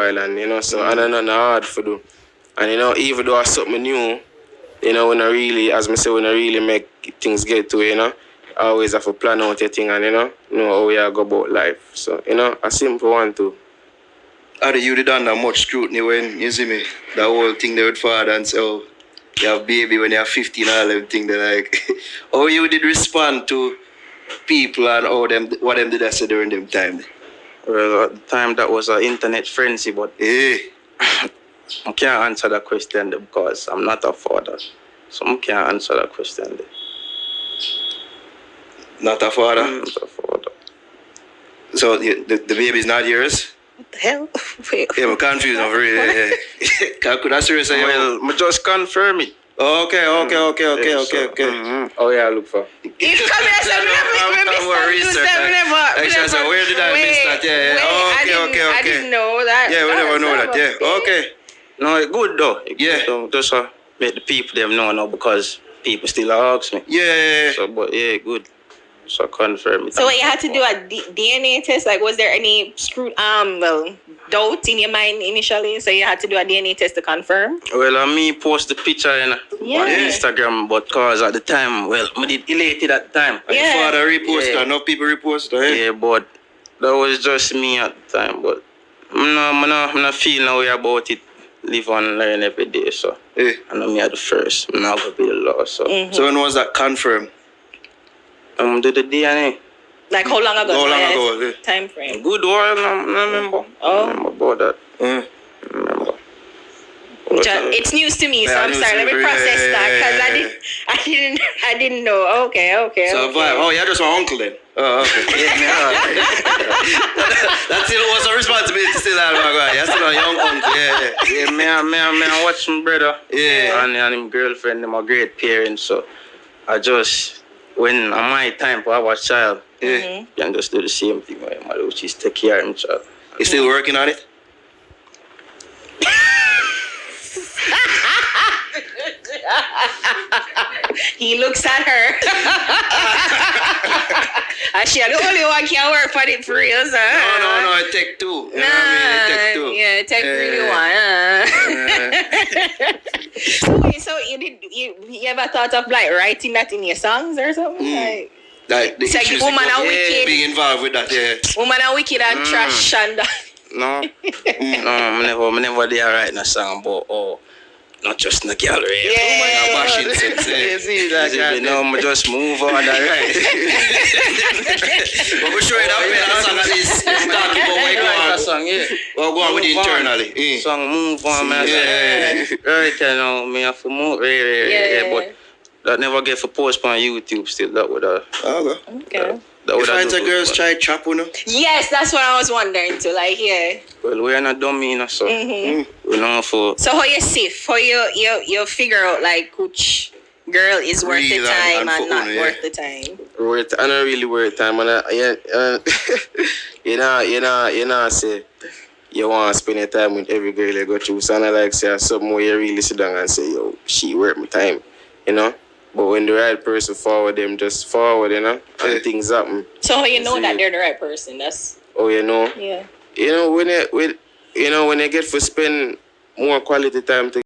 while, and you know, so I don't know, hard for do. And you know, even though I something new, you know, when I really, as I say, when I really make things get to it, you know, I always have to plan out your thing and you know how we are go about life. So you know, a simple one too. How do you did under much scrutiny when you see me? That whole thing there with father and say, oh, you have baby when you're 15 and all them thing they like. How you did respond to people and what them did I say during them time? Well, at the time that was an internet frenzy, but I can't answer that question because I'm not a father. So I can't answer that question. Not a father? Not a father. So the baby's not yours? What the hell? Wait. Yeah, I'm confused over it. Could I seriously? Well, I just confirm it. Okay. Oh yeah, look for. You come here, so where did I miss that? Yeah. Okay. I didn't know that. Yeah, we never know that. Yeah. Okay. No, it's good though. Yeah. So just make the people them know now because people still ask me. Yeah. So, but yeah, good. So confirm it. So what, you had to do a DNA test? Like, was there any doubt in your mind initially? So you had to do a DNA test to confirm? Well, me post the picture on Instagram, but cause at the time, well, I did elated at the time. And your father reposted, enough people reposted. Yeah, but that was just me at the time. But I'm not feeling no way about it. Live and learn every day, so I know me at the first. I'm not gonna be the last. So. So when was that confirmed? Do the DNA. Like how long ago? How long ago? Yeah. Time frame. Good while, I remember. Oh. I remember about that. Remember. It's news to me, so I'm sorry. Let me process that because I didn't know. Okay. So oh, you're just my uncle then. Oh, okay. That still was a responsibility still have my guy. You're still a young uncle. Yeah. I watch my brother. Yeah. And his girlfriend, my great parents. So I just when my time to have a child, you can just do the same thing with my which is take care of him child. You still working on it? He looks at her. And she the only one can work for it for real, sir. No, it take two. You know what I mean? It take two. Yeah, it take really one. So you ever thought of like writing that in your songs or something? Like the issues woman are wicked. Being involved with that, Woman are wicked and trash and that. No, I never did write a song about not just in the gallery. Yeah. I just move on, right? But we're sure that song at least talking about where go on with internally. Song move on, man. Right, you know, me have to move. But that never get for post on YouTube still. That would Okay. You find the girls try trap, you know? Yes, that's what I was wondering too. Like, well, we're not dummy, you know, so we know for. So how you sift? How you figure out like which girl is worth the time and not worth the time? I don't really worth time, and you know, say you want to spend your time with every girl you go through. So I like say something where you really sit down and say, yo, she worth my time, you know. But when the right person forward them, just forward, you know, and things happen. So how you know that they're the right person? That's. Oh, you know. Yeah. You know when you get to spend more quality time together.